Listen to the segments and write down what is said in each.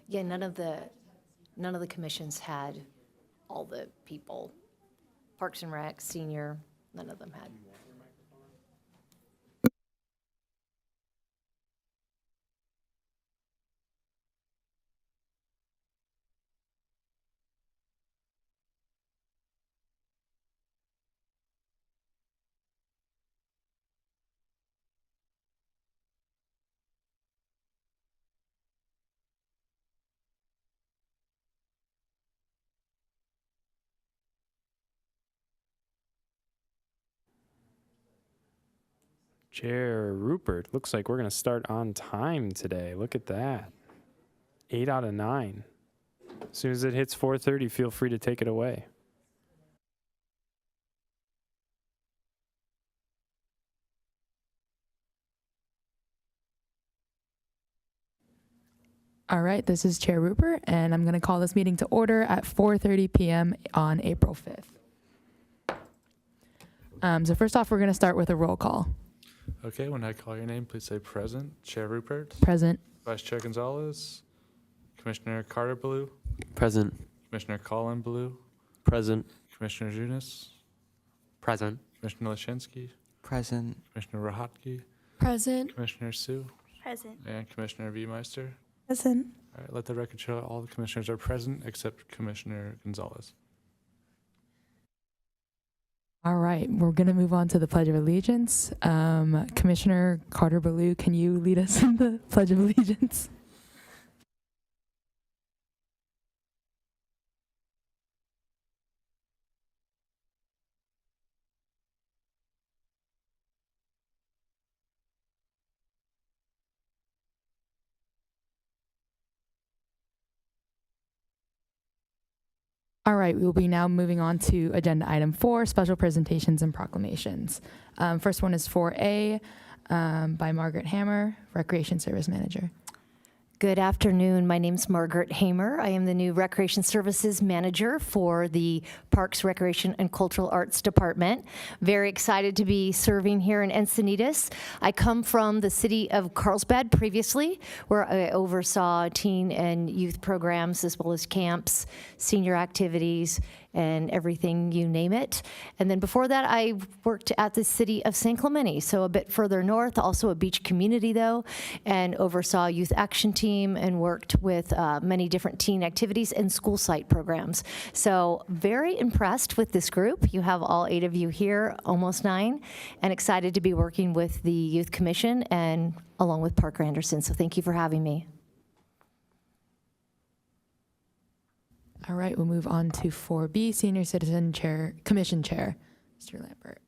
Yeah, none of the commissions had all the people. Parks and Rec, Senior, none of them had. Chair Rupert, looks like we're going to start on time today. Look at that. 8 out of 9. As soon as it hits 4:30, feel free to take it away. All right, this is Chair Rupert, and I'm going to call this meeting to order at 4:30 p.m. on April 5th. So first off, we're going to start with a roll call. Okay, when I call your name, please say present. Chair Rupert. Present. Vice Chair Gonzalez. Commissioner Carter Blue. Present. Commissioner Colin Blue. Present. Commissioner Junis. Present. Commissioner Leshinsky. Present. Commissioner Rahatke. Present. Commissioner Sue. Present. And Commissioner V. Meister. Present. All right, let the record show all the commissioners are present except Commissioner Gonzalez. All right, we're going to move on to the Pledge of Allegiance. Commissioner Carter Ballou, can you lead us in the Pledge of Allegiance? All right, we will be now moving on to agenda item 4, special presentations and proclamations. First one is 4A by Margaret Hammer, Recreation Service Manager. Good afternoon. My name's Margaret Hamer. I am the new Recreation Services Manager for the Parks, Recreation, and Cultural Arts Department. Very excited to be serving here in Encinitas. I come from the city of Carlsbad previously, where I oversaw teen and youth programs as well as camps, senior activities, and everything, you name it. And then before that, I worked at the city of San Clemente, so a bit further north, also a beach community though, and oversaw youth action team and worked with many different teen activities and school site programs. So very impressed with this group. You have all 8 of you here, almost 9, and excited to be working with the Youth Commission and along with Parker Anderson. So thank you for having me. All right, we'll move on to 4B, Senior Citizen Chair, Commission Chair, Mr. Lambert.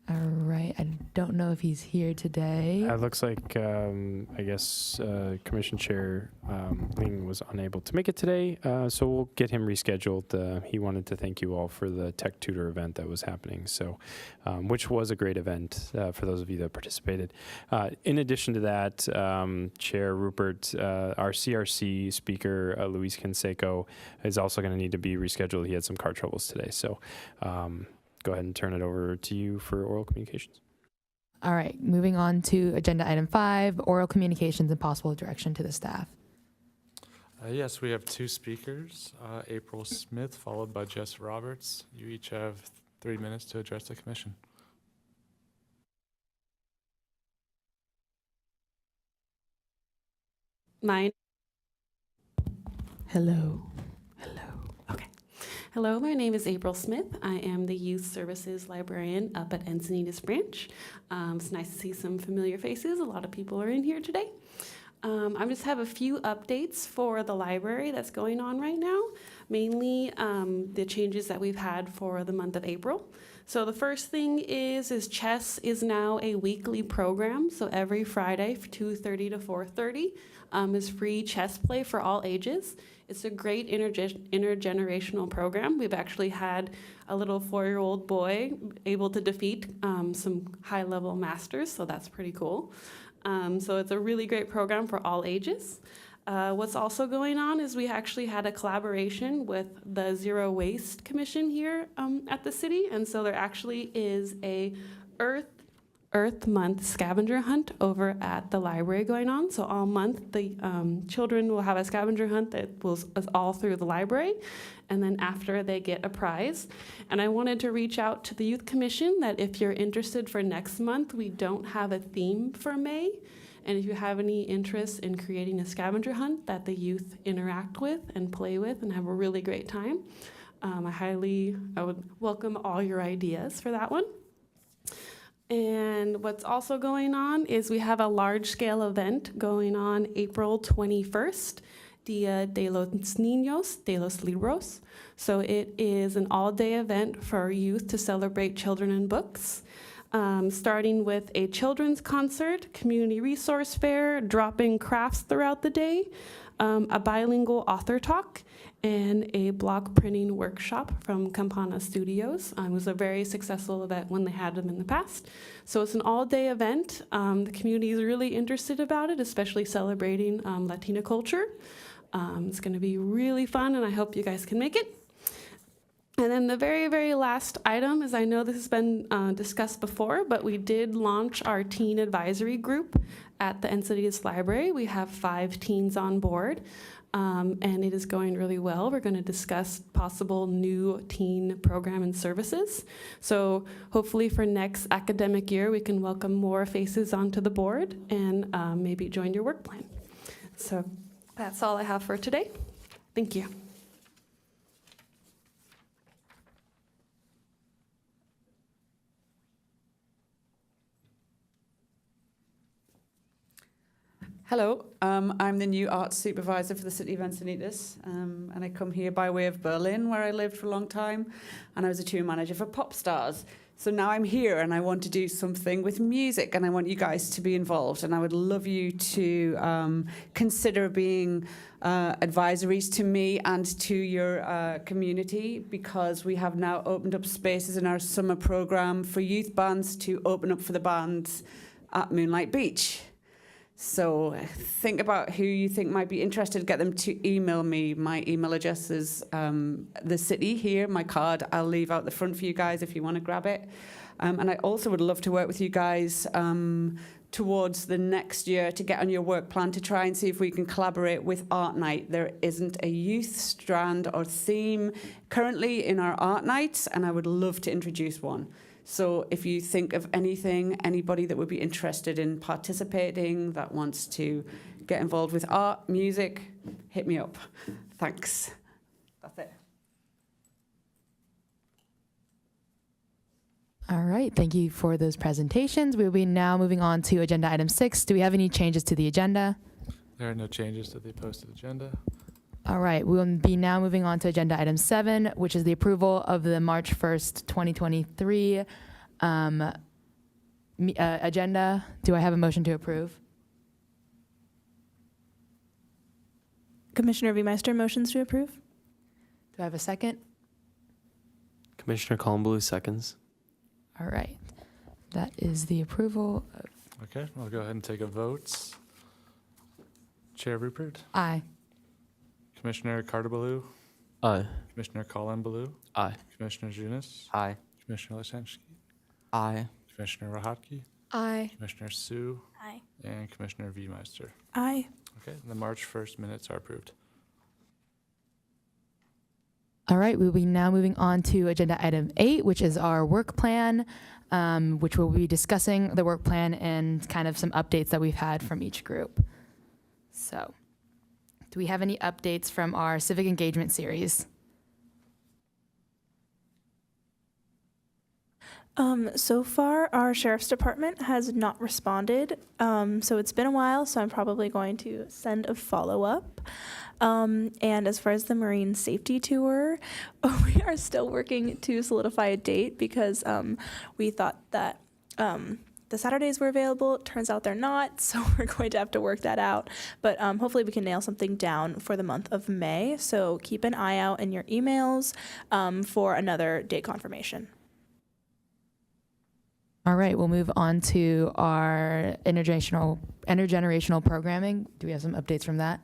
All right, I don't know if he's here today. It looks like, I guess, Commission Chair Ling was unable to make it today, so we'll get him rescheduled. He wanted to thank you all for the Tech Tutor event that was happening, so which was a great event for those of you that participated. In addition to that, Chair Rupert, our CRC speaker, Luis Canseco, is also going to need to be rescheduled. He had some car troubles today, so go ahead and turn it over to you for oral communications. All right, moving on to agenda item 5, oral communications and possible direction to the staff. Yes, we have 2 speakers, April Smith, followed by Jess Roberts. You each have 3 minutes to address the commission. Mine. Hello. Okay. Hello, my name is April Smith. I am the Youth Services Librarian up at Encinitas Branch. It's nice to see some familiar faces. A lot of people are in here today. I just have a few updates for the library that's going on right now, mainly the changes that we've had for the month of April. So the first thing is chess is now a weekly program. So every Friday from 2:30 to 4:30 is free chess play for all ages. It's a great intergenerational program. We've actually had a little 4-year-old boy able to defeat some high-level masters, so that's pretty cool. So it's a really great program for all ages. What's also going on is we actually had a collaboration with the Zero Waste Commission here at the city, and so there actually is a Earth Month scavenger hunt over at the library going on. So all month, the children will have a scavenger hunt that is all through the library. And then after, they get a prize. And I wanted to reach out to the Youth Commission that if you're interested for next month, we don't have a theme for May. And if you have any interest in creating a scavenger hunt that the youth interact with and play with and have a really great time, I would welcome all your ideas for that one. And what's also going on is we have a large-scale event going on April 21st, Dia de los Niños de los Libros. So it is an all-day event for youth to celebrate children and books, starting with a children's concert, community resource fair, drop-in crafts throughout the day, a bilingual author talk, and a block printing workshop from Campana Studios. It was a very successful event when they had them in the past. So it's an all-day event. The community is really interested about it, especially celebrating Latina culture. It's gonna be really fun, and I hope you guys can make it. And then the very, very last item is, I know this has been discussed before, but we did launch our teen advisory group at the Encinitas Library. We have 5 teens on board, and it is going really well. We're going to discuss possible new teen program and services. So hopefully for next academic year, we can welcome more faces onto the board and maybe join your work plan. So that's all I have for today. Thank you. Hello, I'm the new arts supervisor for the City of Encinitas, and I come here by way of Berlin, where I lived for a long time, and I was a tour manager for Pop Stars. So now I'm here, and I want to do something with music, and I want you guys to be involved, and I would love you to consider being advisories to me and to your community, because we have now opened up spaces in our summer program for youth bands to open up for the bands at Moonlight Beach. So think about who you think might be interested. Get them to email me. My email address is the city here, my card. I'll leave out the front for you guys if you want to grab it. And I also would love to work with you guys towards the next year to get on your work plan to try and see if we can collaborate with Art Night. There isn't a youth strand or theme currently in our Art Nights, and I would love to introduce one. So if you think of anything, anybody that would be interested in participating, that wants to get involved with art, music, hit me up. Thanks. That's it. All right, thank you for those presentations. We'll be now moving on to agenda item 6. Do we have any changes to the agenda? There are no changes to the posted agenda. All right, we'll be now moving on to agenda item 7, which is the approval of the March 1st, 2023 agenda. Do I have a motion to approve? Commissioner Viemeister motions to approve. Do I have a second? Commissioner Columbalu seconds. All right, that is the approval of. Okay, I'll go ahead and take a vote. Chair Rupert, Aye. Commissioner Cardabaloo, Aye. Commissioner Columbalu, Aye. Commissioner Junis, Aye. Commissioner Leshansky, Aye. Commissioner Rahatke, Aye. Commissioner Sue, Aye. and Commissioner Viemeister. Aye. Okay, the March 1st minutes are approved. All right, we'll be now moving on to agenda item 8, which is our work plan, which we'll be discussing the work plan and kind of some updates that we've had from each group. So, do we have any updates from our civic engagement series? So far, our sheriff's department has not responded. So it's been a while, so I'm probably going to send a follow-up. And as far as the marine safety tour, we are still working to solidify a date because we thought that the Saturdays were available. It turns out they're not, so we're going to have to work that out. But hopefully we can nail something down for the month of May. So keep an eye out in your emails for another date confirmation. All right, we'll move on to our intergenerational programming. Do we have some updates from that?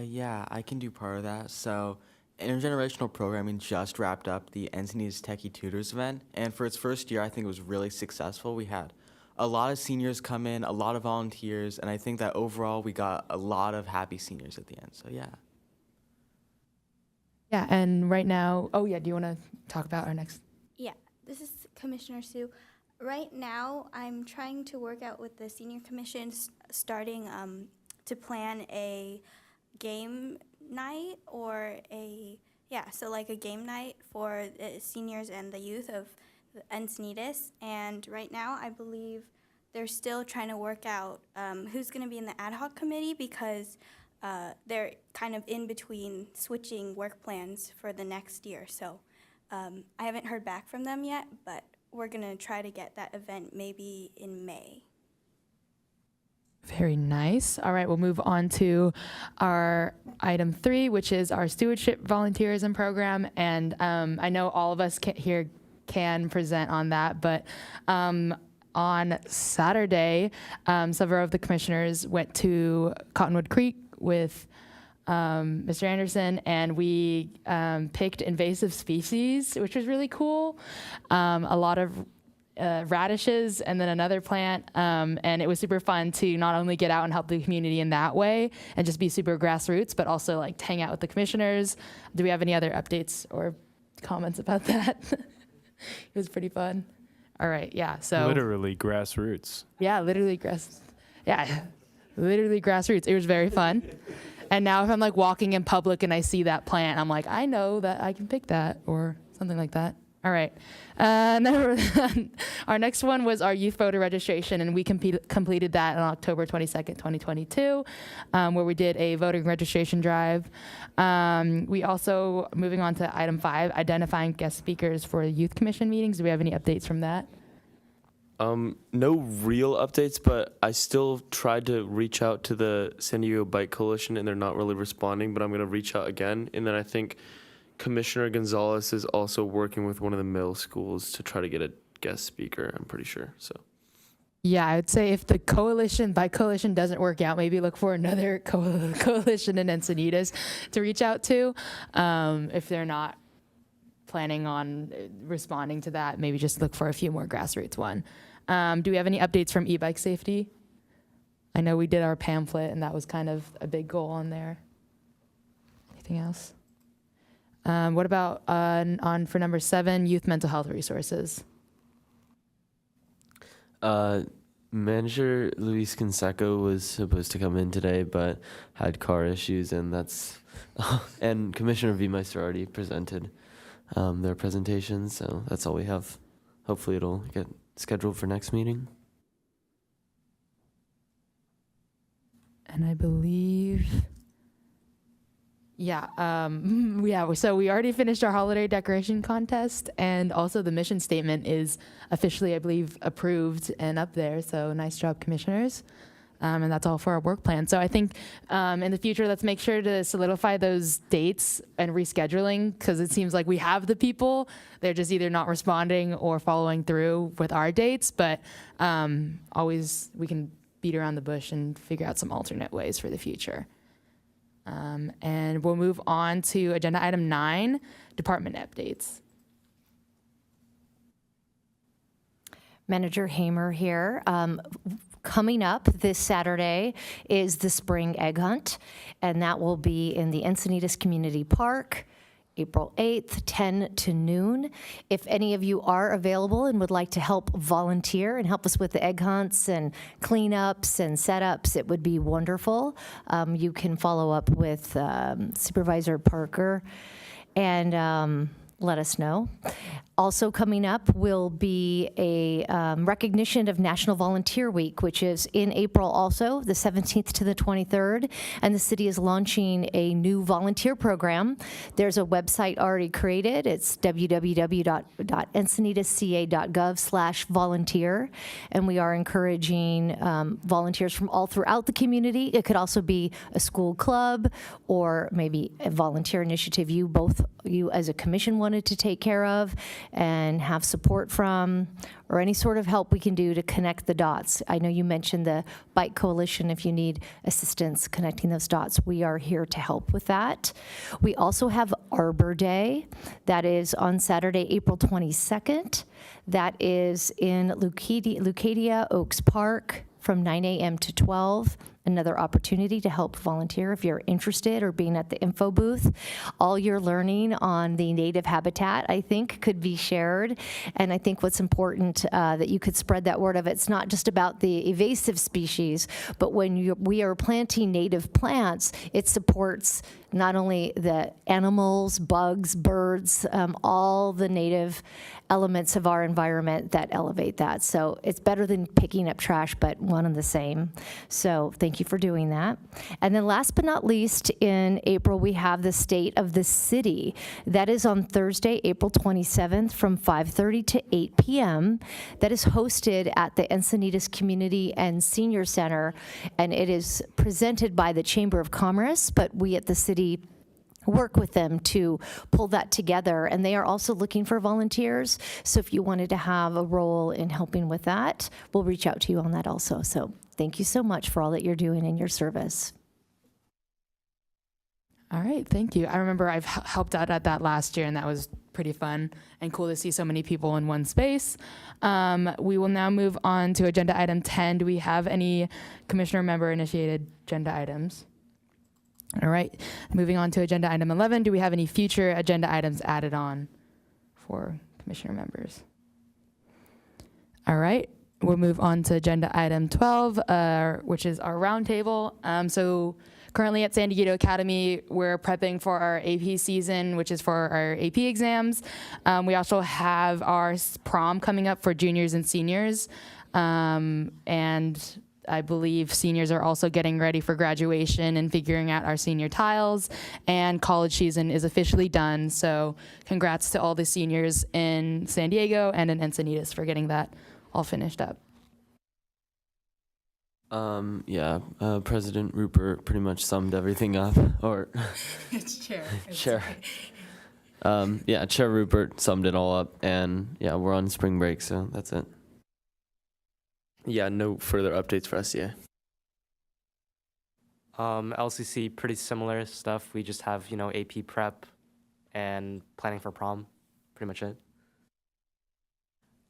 Yeah, I can do part of that. So, intergenerational programming just wrapped up the Encinitas Techie Tutors event, and for its first year, I think it was really successful. We had a lot of seniors come in, a lot of volunteers, and I think that overall we got a lot of happy seniors at the end. So yeah. Yeah, and right now, oh yeah, do you want to talk about our next? Yeah, this is Commissioner Sue. Right now, I'm trying to work out with the senior commission, starting to plan a game night or so like a game night for the seniors and the youth of Encinitas. And right now, I believe they're still trying to work out who's going to be in the ad hoc committee, because they're kind of in between switching work plans for the next year. So I haven't heard back from them yet, but we're going to try to get that event maybe in May. Very nice. All right, we'll move on to our item 3, which is our stewardship volunteerism program. And I know all of us here can present on that, but on Saturday, several of the commissioners went to Cottonwood Creek with Mr. Anderson, and we picked invasive species, which was really cool. A lot of radishes and then another plant, and it was super fun to not only get out and help the community in that way and just be super grassroots, but also like to hang out with the commissioners. Do we have any other updates or comments about that? It was pretty fun. All right, yeah, so. Literally grassroots. Yeah, literally grassroots. It was very fun. And now if I'm like walking in public and I see that plant, I'm like, I know that I can pick that or something like that. All right. And then our next one was our youth voter registration, and we completed that on October 22nd, 2022, where we did a voting registration drive. We also, moving on to item 5, identifying guest speakers for youth commission meetings. Do we have any updates from that? No real updates, but I still tried to reach out to the San Diego Bike Coalition, and they're not really responding, but I'm going to reach out again. And then I think Commissioner Gonzalez is also working with one of the middle schools to try to get a guest speaker, I'm pretty sure. So. Yeah, I would say if the bike coalition doesn't work out, maybe look for another coalition in Encinitas to reach out to. If they're not planning on responding to that, maybe just look for a few more grassroots one. Do we have any updates from e-bike safety? I know we did our pamphlet, and that was kind of a big goal on there. Anything else? What about on for number 7, youth mental health resources? Manager Luis Canseco was supposed to come in today, but had car issues, and and Commissioner Viemeister already presented their presentation, so that's all we have. Hopefully it'll get scheduled for next meeting. And I believe, so we already finished our holiday decoration contest, and also the mission statement is officially, I believe, approved and up there, so nice job, commissioners. And that's all for our work plan. So I think in the future, let's make sure to solidify those dates and rescheduling, because it seems like we have the people. They're just either not responding or following through with our dates. But always we can beat around the bush and figure out some alternate ways for the future. And we'll move on to agenda item 9, department updates. Manager Hamer here. Coming up this Saturday is the spring egg hunt, and that will be in the Encinitas Community Park, April 8th, 10 to noon. If any of you are available and would like to help volunteer and help us with the egg hunts and cleanups and setups, it would be wonderful. You can follow up with Supervisor Parker and let us know. Also coming up will be a recognition of National Volunteer Week, which is in April also, the 17th to the 23rd, and the city is launching a new volunteer program. There's a website already created. It's www.encinitasca.gov/volunteer, and we are encouraging volunteers from all throughout the community. It could also be a school club or maybe a volunteer initiative you as a commission want wanted to take care of and have support from, or any sort of help we can do to connect the dots. I know you mentioned the Bike Coalition. If you need assistance connecting those dots, we are here to help with that. We also have Arbor Day. That is on Saturday, April 22nd. That is in Leucadia Oaks Park from 9 a.m. to 12. Another opportunity to help volunteer if you're interested, or being at the info booth. All your learning on the native habitat, I think, could be shared. And I think what's important that you could spread that word of it's not just about the invasive species, but when we are planting native plants, it supports not only the animals, bugs, birds, all the native elements of our environment that elevate that. So it's better than picking up trash, but one and the same. So thank you for doing that. And then last but not least, in April, we have the State of the City. That is on Thursday, April 27th from 5:30 to 8 p.m. That is hosted at the Encinitas Community and Senior Center, and it is presented by the Chamber of Commerce, but we at the city work with them to pull that together. And they are also looking for volunteers. So if you wanted to have a role in helping with that, we'll reach out to you on that also. So thank you so much for all that you're doing in your service. All right, thank you. I remember I've helped out at that last year, and that was pretty fun and cool to see so many people in one space. We will now move on to agenda item 10. Do we have any commissioner member initiated agenda items? All right, moving on to agenda item 11. Do we have any future agenda items added on for commissioner members? All right, we'll move on to agenda item 12, which is our roundtable. So currently at San Diego Academy, we're prepping for our AP season, which is for our AP exams. We also have our prom coming up for juniors and seniors. And I believe seniors are also getting ready for graduation and figuring out our senior tiles, and college season is officially done. So congrats to all the seniors in San Diego and in Encinitas for getting that all finished up. President Rupert pretty much summed everything up, or It's chair. Chair. Chair Rupert summed it all up, and yeah, we're on spring break, so that's it. Yeah, no further updates for SCA. LCC, pretty similar stuff. We just have, AP prep and planning for prom. Pretty much it.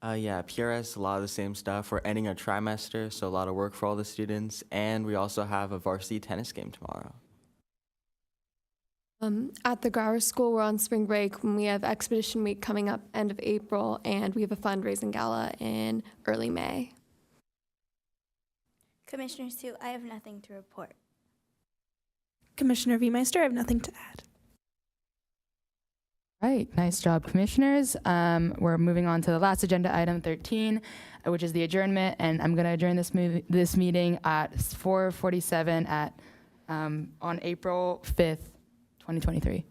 PRS, a lot of the same stuff. We're ending a trimester, so a lot of work for all the students. And we also have a varsity tennis game tomorrow. At the Gower School, we're on spring break. We have Expedition Week coming up end of April, and we have a fundraising gala in early May. Commissioner Sue, I have nothing to report. Commissioner Viemeister, I have nothing to add. Right, nice job, commissioners. We're moving on to the last agenda item, 13, which is the adjournment, and I'm going to adjourn this meeting at 4:47 on April 5th, 2023.